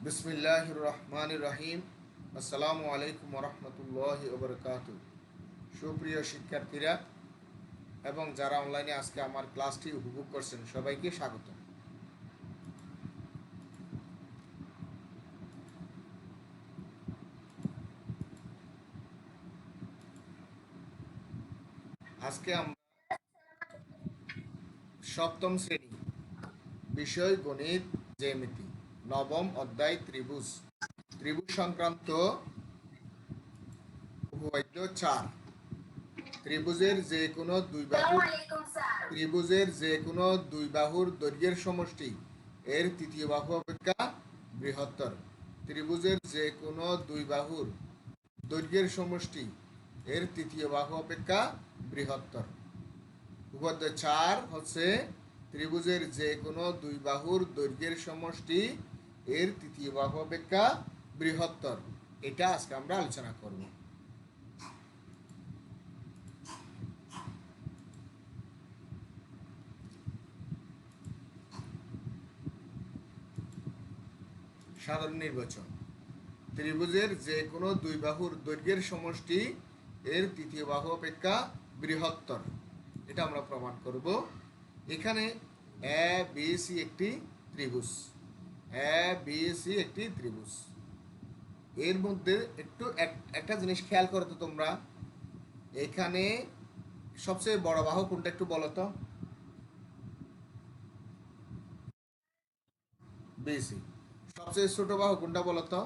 বিসমিল্লাহির রহমানির রহিম। আসসালামু আলাইকুম রহমতুল্লাহি ওবরকাতু। সুপ্রিয় শিক্ষার্থীরা এবং যারা অনলাইনে আজকে আমার ক্লাসটি উপভোগ করছেন সবাইকে স্বাগত। আজকে আমরা সপ্তম শ্রেণী, বিষয় গণিত, জ্যামিতি, নবম অধ্যায় ত্রিভুজ, ত্রিভুজ সংক্রান্ত উপপাদ্য 4। ত্রিভুজের যে কোনো দুই বাহু ত্রিভুজের যে কোনো দুই বাহুর দৈর্ঘ্যের সমষ্টি এর তৃতীয় বাহু অপেক্ষা বৃহত্তর। ত্রিভুজের যে কোনো দুই বাহুর দৈর্ঘ্যের সমষ্টি এর তৃতীয় বাহু অপেক্ষা বৃহত্তর। উপপাদ্য 4 হচ্ছে ত্রিভুজের যে কোনো দুই বাহুর দৈর্ঘ্যের সমষ্টি এর তৃতীয় বাহু অপেক্ষা বৃহত্তর। এটা আজকে আমরা আলোচনা করব। সাধারণ নির্বাচন: ত্রিভুজের যে কোনো দুই বাহুর দৈর্ঘ্যের সমষ্টি এর তৃতীয় বাহু অপেক্ষা বৃহত্তর। এটা আমরা প্রমাণ করব। এখানে এ বি সি একটি ত্রিভুজ, এ বি সি একটি ত্রিভুজ। এর মধ্যে একটু একটা জিনিস খেয়াল করো তো তোমরা, এখানে সবচেয়ে বড় বাহু কোনটা একটু বলো তো? বিসি। সবচেয়ে ছোট বাহু কোনটা বলো তো?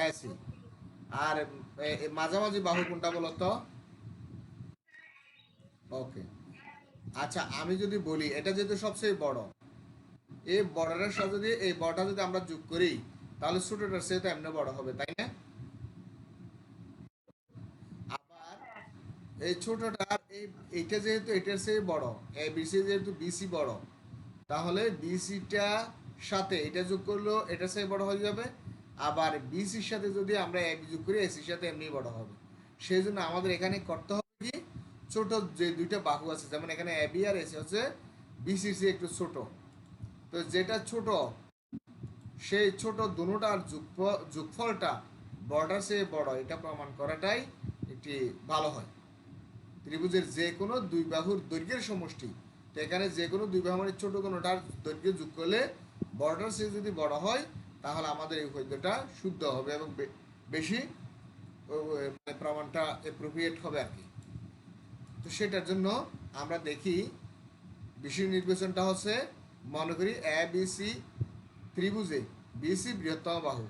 এসি। আর মাঝামাঝি বাহু কোনটা বলো তো? ওকে। আচ্ছা, আমি যদি বলি এটা যেহেতু সবচেয়ে বড়, এই বড়টার সাথে যদি এই বড়টা যদি আমরা যোগ করি তাহলে ছোটটার সাথে তো এমনি বড় হবে, তাই না? আবার এই ছোটটার এইটা যেহেতু এটার চেয়ে বড়, এ বিসি যেহেতু বিসি বড়, তাহলে বিসিটা সাথে এটা যোগ করলেও এটার চেয়ে বড় হয়ে যাবে। আবার বিসির সাথে যদি আমরা এ বি যোগ করি এসির সাথে এমনি বড় হবে। সেই জন্য আমাদের এখানে করতে হবে কি, ছোট যে দুইটা বাহু আছে, যেমন এখানে এ বি আর এসি হচ্ছে বিসির চেয়ে একটু ছোট, তো যেটা ছোট সেই ছোট দুটার যোগফলটা বড়টার চেয়ে বড়, এটা প্রমাণ করাটাই একটি ভালো হয়। ত্রিভুজের যে কোনো দুই বাহুর দৈর্ঘ্যের সমষ্টি, তো এখানে যে কোনো দুই বাহু মানে ছোট দুটার দৈর্ঘ্য যোগ করলে বড়টার চেয়ে যদি বড় হয় তাহলে আমাদের এই উপপাদ্যটা শুদ্ধ হবে এবং বেশি মানে প্রমাণটা অ্যাপ্রোপ্রিয়েট হবে আর কি। তো সেটার জন্য আমরা দেখি বিষয় নির্বাচনটা হচ্ছে, মনে করি এ বি সি ত্রিভুজে বিসি বৃহত্তম বাহু।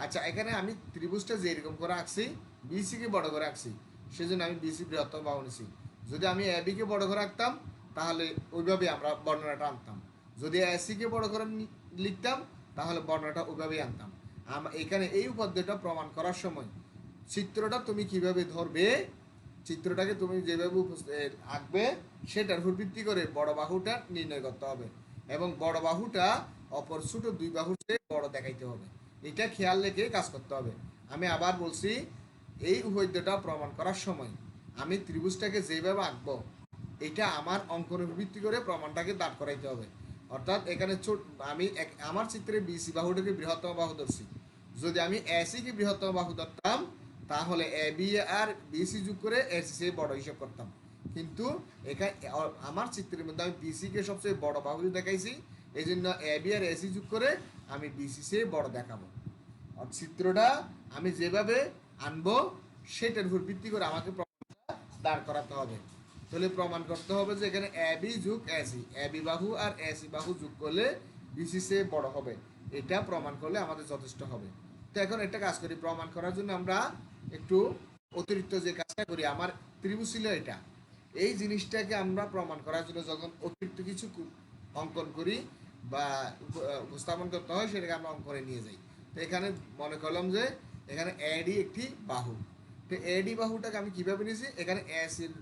আচ্ছা, এখানে আমি ত্রিভুজটা যে এরকম করে আঁকছি, বিসিকে বড় করে আঁকছি, সেজন্য আমি বিসি বৃহত্তম বাহু নিছি। যদি আমি এ বিকে বড় করে আঁকতাম তাহলে ওইভাবে আমরা বর্ণনাটা আনতাম। যদি এসিকে বড় করে লিখতাম তাহলে বর্ণনাটা ওইভাবেই আনতাম। এখানে এই উপপাদ্যটা প্রমাণ করার সময় চিত্রটা তুমি কিভাবে ধরবে, চিত্রটাকে তুমি যেভাবে আঁকবে সেটার উপর ভিত্তি করে বড় বাহুটা নির্ণয় করতে হবে এবং বড় বাহুটা অপর ছোট দুই বাহুর চেয়ে বড় দেখাইতে হবে। এটা খেয়াল রেখে কাজ করতে হবে। আমি আবার বলছি, এই উপপাদ্যটা প্রমাণ করার সময় আমি ত্রিভুজটাকে যেভাবে আঁকবো এটা আমার অঙ্কনের ভিত্তি করে প্রমাণটাকে দাঁড় করাইতে হবে। অর্থাৎ এখানে আমি আমার চিত্রে বিসি বাহুটাকে বৃহত্তম বাহু ধরছি, যদি আমি এসিকে বৃহত্তম বাহু ধরতাম তাহলে এ বি আর বিসি যোগ করে এসি সে বড় হিসাব করতাম। কিন্তু এখানে আমার চিত্রের মধ্যে আমি বিসিকে সবচেয়ে বড় বাহু দেখাইছি, এই জন্য এ বি আর এসি যোগ করে আমি বিসি সে বড় দেখাবো। আর চিত্রটা আমি যেভাবে আনবো সেটার উপর ভিত্তি করে আমাকে প্রমাণটা দাঁড় করাতে হবে। তাহলে প্রমাণ করতে হবে যে এখানে এ বি যোগ এসি, এ বি বাহু আর এসি বাহু যোগ করলে বিসি সে বড় হবে। এটা প্রমাণ করলে আমাদের যথেষ্ট হবে। তো এখন একটা কাজ করি, প্রমাণ করার জন্য আমরা একটু অতিরিক্ত যে কাজটা করি, আমার ত্রিভুজ ছিল এটা, এই জিনিসটাকে আমরা প্রমাণ করার জন্য যখন অতিরিক্ত কিছু অঙ্কন করি বা উপস্থাপন করতে হয় সেটাকে আমরা অঙ্কনে নিয়ে যাই। তো এখানে মনে করলাম যে এখানে এডি একটি বাহু, তো এডি বাহুটাকে আমি কিভাবে নিয়েছি, এখানে এসির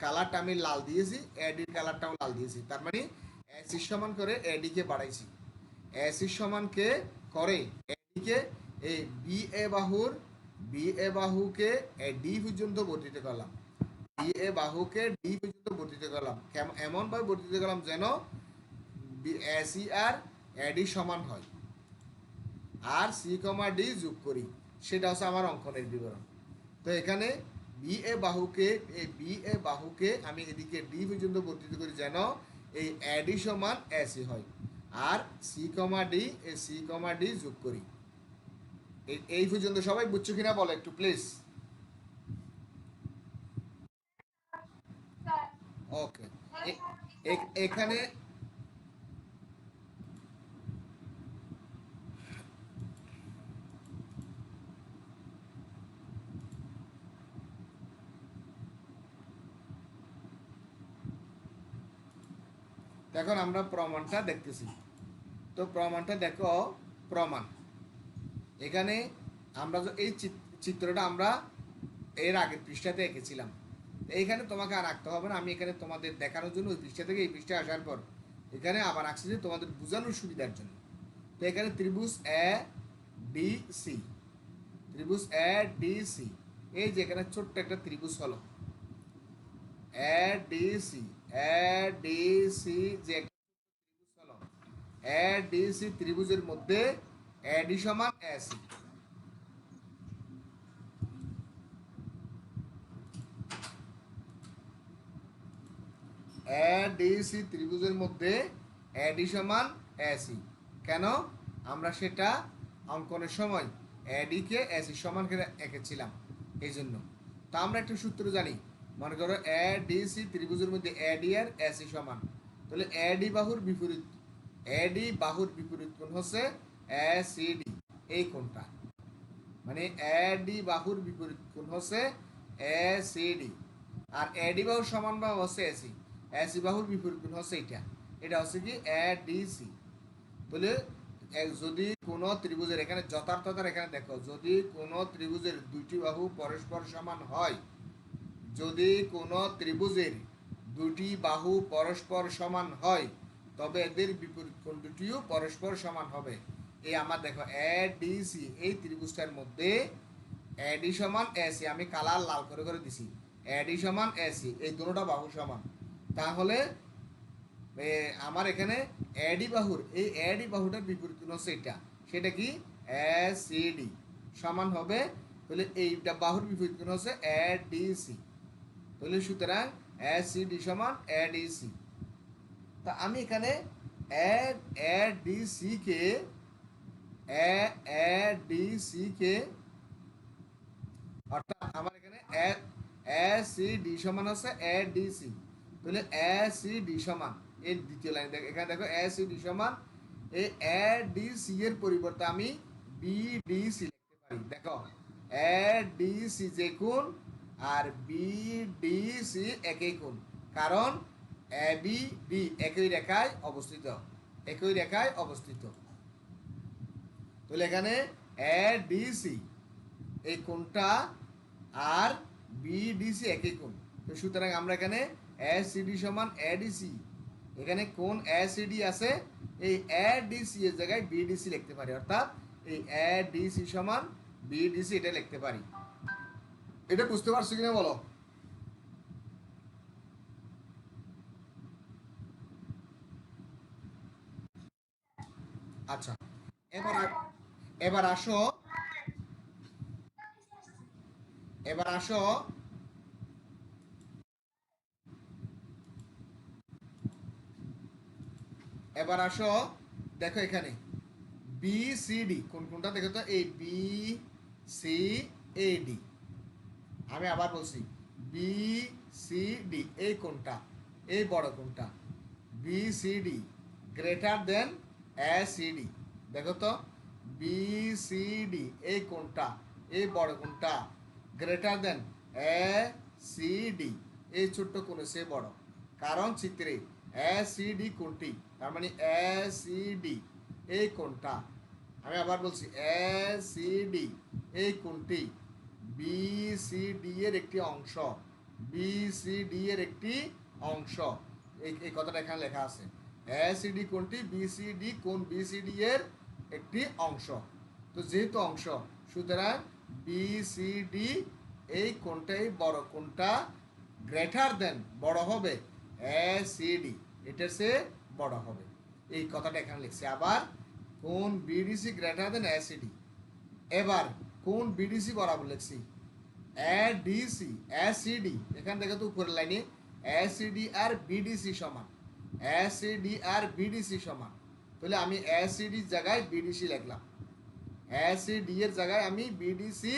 কালারটা আমি লাল দিয়েছি, এডির কালারটাও লাল দিয়েছি, তার মানে এসির সমান করে এডিকে বাড়াইছি। এসির সমানকে করে এডিকে এই বি এ বাহুকে ডি পর্যন্ত বর্ধিত করলাম, ডি এ বাহুকে ডি পর্যন্ত বর্ধিত করলাম, এমন ভাবে বর্ধিত করলাম যেন এসি আর এডি সমান হয় আর সি কমা ডি যোগ করি, সেটা হচ্ছে আমার অঙ্কনের বিবরণ। তো এখানে বি এ বাহুকে আমি এদিকে ডি পর্যন্ত বর্ধিত করি যেন এই এডি সমান এসি হয়, আর সি কমা ডি যোগ করি। এই পর্যন্ত সবাই বুঝছো কিনা বলো একটু প্লিজ। ওকে, এখানে এখন আমরা প্রমাণটা দেখতেছি। তো প্রমাণটা দেখো, প্রমাণ এখানে আমরা এই চিত্রটা আমরা এর আগের পৃষ্ঠাতে এঁকেছিলাম। এইখানে তোমাকে আর আঁকতে হবে না, আমি এখানে তোমাদের দেখানোর জন্য ওই পৃষ্ঠা থেকে এই পৃষ্ঠায় আসার পর এখানে আবার আঁকছি যে তোমাদের বোঝানোর সুবিধার জন্য। তো এখানে ত্রিভুজ এ ডি সি, ত্রিভুজ এ ডি সি, এই যে এখানে ছোট্ট একটা ত্রিভুজ হলো A D C, A D C যে একটা ত্রিভুজ হলো এ ডি সি ত্রিভুজের মধ্যে এডি সমান এসি, এডিসি ত্রিভুজের মধ্যে এডি সমান এসি। কেন? আমরা সেটা অঙ্কনের সময় এডিকে এসি সমান করে এঁকেছিলাম, এই জন্য। তা আমরা একটা সূত্র জানি, মনে করো এডিসি ত্রিভুজের মধ্যে এডি আর এসি সমান, তাহলে এডি বাহুর বিপরীত কোণ হচ্ছে এসিডি, এই কোণটা মানে এডি বাহুর বিপরীত কোণ হচ্ছে এসিডি, আর এডি বাহুর সমান বাহু হচ্ছে এসি, এসি বাহুর বিপরীত কোণ হচ্ছে এটা হচ্ছে কি এডিসি। তাহলে যদি কোনো ত্রিভুজের এখানে যথার্থতার এখানে দেখো, যদি কোনো ত্রিভুজের দুইটি বাহু পরস্পর সমান হয়, যদি কোনো ত্রিভুজের দুটি বাহু পরস্পর সমান হয়, তবে এদের বিপরীত কোণ দুটিও পরস্পর সমান হবে। এই আমার দেখো এডিসি এই ত্রিভুজটার মধ্যে এডি সমান এসি, আমি কালার লাল করে করে দিছি, এডি সমান এসি, এই দুটোটা বাহু সমান। তাহলে আমার এখানে এডি বাহুটার বিপরীত কোণ হচ্ছে এটা, সেটা কি এসিডি সমান হবে, তাহলে এইটা বাহুর বিপরীত কোণ হচ্ছে এডিসি, তাহলে সুতরাং এসিডি সমান এডিসি। তা আমি এখানে এডিসি কে এডিসি কে অর্থাৎ আমার এখানে এসিডি সমান হচ্ছে এডিসি, তাহলে এসিডি সমান এই দ্বিতীয় লাইন দেখো, এখানে দেখো এসিডি সমান এই এডিসি এর পরিবর্তে আমি বিডিসি লিখতে পারি। দেখো এডিসি যে কোণ আর বিডিসি একই কোণ, কারণ এবি ডি একই রেখায় অবস্থিত। তাহলে এখানে এডিসি এই কোণটা আর বিডিসি একই কোণ, তো সুতরাং আমরা এখানে এসিডি সমান এডিসি, এখানে কোণ এসিডি আছে, এই এডিসি এর জায়গায় বিডিসি লিখতে পারি, অর্থাৎ এই এডিসি সমান বিডিসি এটা লিখতে পারি। এটা বুঝতে পারছো কিনা বলো। আচ্ছা, এবার এবার আসো এবার আসো এবার আসো দেখো এখানে বি সি ডি কোনটা দেখো তো, এই বি সি এ ডি, আমি আবার বলছি বি সি ডি এই কোনটা, এই বড় কোনটা B C D greater than A C D, দেখো তো বি সি ডি এই কোনটা, এই বড় কোনটা greater than A C D, এই ছোট্ট কোণ সে বড়, কারণ চিত্রে এ সি ডি কোনটি, তার মানে এ সি ডি এই কোনটা, আমি আবার বলছি এ সি ডি এই কোনটি বি সি ডি এর একটি অংশ, বি সি ডি এর একটি অংশ, এই কথাটা এখানে লেখা আছে, এসিডি কোনটি বিসিডি কোন বিসিডি এর একটি অংশ। তো যেহেতু অংশ, সুতরাং বিসিডি এই কোনটাই বড়, কোনটা গ্রেটার দেন বড় হবে এসিডি, এটার সে বড় হবে। এই কথাটা এখানে লিখছি। আবার কোন বিডিসি গ্রেটার দেন এসিডি, এবার কোন বিডিসি বরাবর লিখছি এডিসি এসিডি, এখান থেকে তো উপরের লাইনে এসিডি আর বিডিসি সমান, এসিডি আর বিডিসি সমান, তাহলে আমি এসিডি জায়গায় বিডিসি লিখলাম, এসিডি এর জায়গায় আমি বিডিসি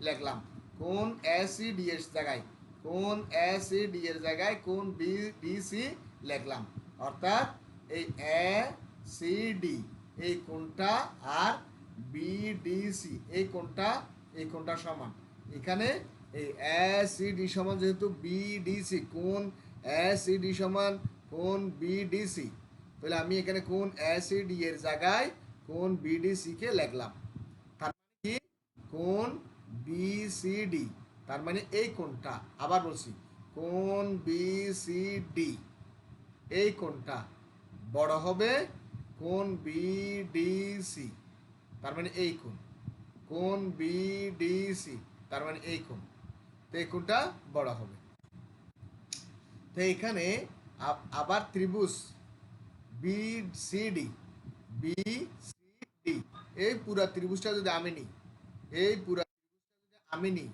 লিখলাম, কোন এসিডি এর জায়গায়, কোন এসিডি এর জায়গায় কোন বিডিসি লিখলাম, অর্থাৎ এই এসিডি এই কোনটা আর বিডিসি এই কোনটা সমান, এখানে এই এসিডি সমান যেহেতু বিডিসি, কোন এসিডি সমান কোন বিডিসি, তাহলে আমি এখানে কোন এসিডি এর জায়গায় কোন বিডিসি কে লিখলাম, তার মানে কি কোন বিসিডি, তার মানে এই কোনটা, আবার বলছি কোন বিসিডি এই কোনটা বড় হবে কোন বিডিসি, তার মানে এই কোন বিডিসি, তার মানে এই কোন, তো এই কোনটা বড় হবে। তো এখানে আবার ত্রিভুজ বিসিডি, বিসিডি এই পুরা ত্রিভুজটা যদি আমি নিই, এই পুরা ত্রিভুজটা যদি আমি নিই,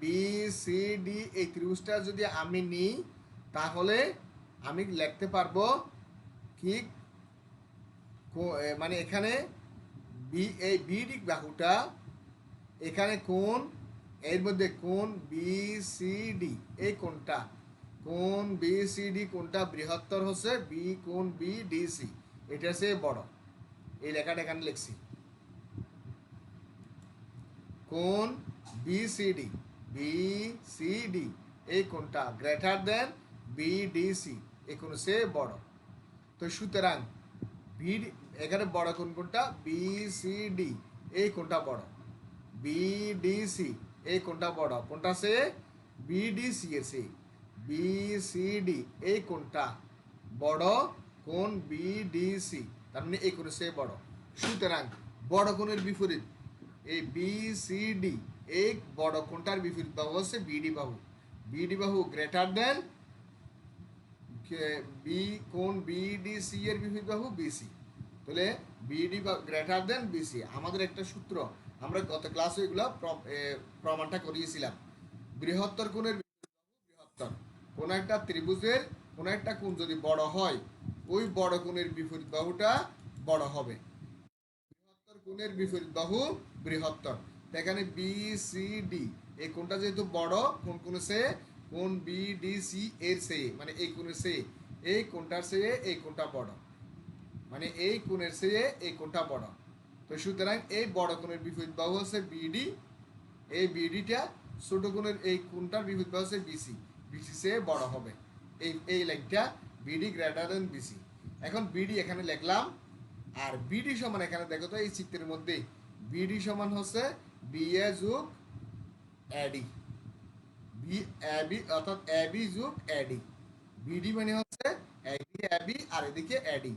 বিসিডি এই ত্রিভুজটা যদি আমি নিই, তাহলে আমি লিখতে পারবো কি মানে এখানে এই বিডি বাহুটা এখানে কোন এর মধ্যে কোন বিসিডি এই কোনটা, কোন বিসিডি কোনটা বৃহত্তর হচ্ছে কোন বিডিসি এটা হচ্ছে বড়, এই লেখাটা এখানে লিখছি কোন বিসিডি, বিসিডি এই কোনটা গ্রেটার দেন বিডিসি এই কোন সে বড়, তো সুতরাং বিডি এখানে বড় কোনটা বিসিডি এই কোনটা বড়, বিডিসি এই কোনটা বড়, কোনটা সে বিডিসি এর সে, বিসিডি এই কোনটা বড় কোন বিডিসি, তার মানে এই কোন সে বড়, সুতরাং বড় কোণের বিপরীত এই বিসিডি এই বড় কোনটার বিপরীত বাহু হচ্ছে বিডি বাহু, বিডি বাহু গ্রেটার দেন কোন বিডিসি এর বিপরীত বাহু বিসি, তাহলে বিডি গ্রেটার দেন বিসি। আমাদের একটা সূত্র আমরা গত ক্লাসে এগুলো প্রমাণটা করিয়েছিলাম, বৃহত্তর কোণের বৃহত্তর, কোন একটা ত্রিভুজের কোন একটা কোণ যদি বড় হয় ওই বড় কোণের বিপরীত বাহুটা বড় হবে, বৃহত্তর কোণের বিপরীত বাহু বৃহত্তর, এখানে বিসিডি এই কোণটা যেহেতু বড় কোন কোণ সে কোন বিডিসি এর সে মানে এই কোণের সে এই কোণটার সে এই কোণটা বড়, মানে এই কোণের চেয়ে এই কোণটা বড়, তো সুতরাং এই বড় কোণের বিপরীত বাহু হচ্ছে বিডি, এই বিডিটা ছোট কোণের এই কোণটার বিপরীত বাহু হচ্ছে বিসি, বিসি চেয়ে বড় হবে, এই লাইনটা বিডি গ্রেটার দেন বিসি। এখন বিডি এখানে লিখলাম, আর বিডি সমান এখানে দেখো তো এই চিত্রের মধ্যে বিডি সমান হচ্ছে বিএ যোগ এডি, বি এবি অর্থাৎ এবি যোগ এডি, বিডি মানে হচ্ছে এবি আর এদিকে এডি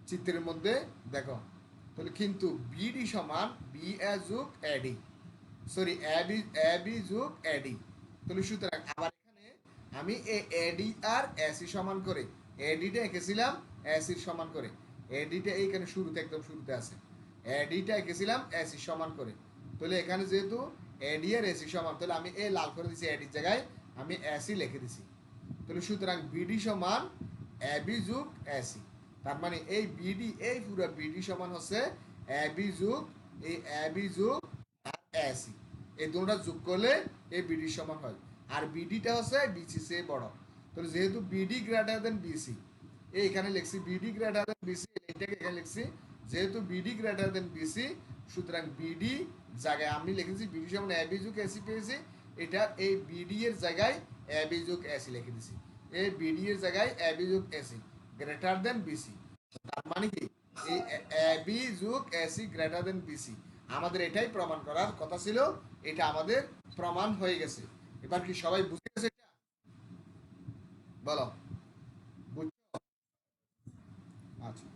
চিত্রের মধ্যে দেখো, তাহলে কিন্তু বিডি সমান বি এ যোগ এডি, সরি এবি যোগ এডি, তাহলে সুতরাং আবার এখানে আমি এডি আর এসি সমান করে এডিটা এঁকেছিলাম এসির সমান করে, এডিটা এইখানে শুরুতে একদম শুরুতে আছে, এডিটা এঁকেছিলাম এসি সমান করে, তাহলে এখানে যেহেতু এডি আর এসি সমান, তাহলে আমি এ লাল করে দিছি, এডির জায়গায় আমি এসি লিখে দিছি, তাহলে সুতরাং বিডি সমান এবি যোগ এসি, তার মানে এই বিডি এই পুরো বিডি সমান হচ্ছে এবি যোগ এই এবি যোগ আর এসি, এই দুটোটা যোগ করলে এই বিডি সমান হয়, আর বিডিটা হচ্ছে বিসি সে বড়, তাহলে যেহেতু বিডি গ্রেটার দেন বিসি এইখানে লিখছি বিডি গ্রেটার দেন বিসি, এটাকে এখানে লিখছি যেহেতু বিডি গ্রেটার দেন বিসি, সুতরাং বিডি জায়গায় আমি লিখেছি বিডি সমান এবি যোগ এসি পেয়েছি, এটা এই বিডি এর জায়গায় এবি যোগ এসি লিখে দিছি, এই বিডি এর জায়গায় এবি যোগ এসি গ্রেটার দেন বিসি, তার মানে কি এই এবি যোগ এসি গ্রেটার দেন বিসি, আমাদের এটাই প্রমাণ করার কথা ছিল, এটা আমাদের প্রমাণ হয়ে গেছে। এবার কি সবাই বুঝে গেছে এটা? বলো বুঝছো? আচ্ছা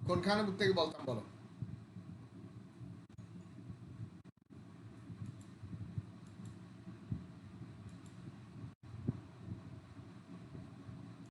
কোনখানে থেকে বলতাম বলো?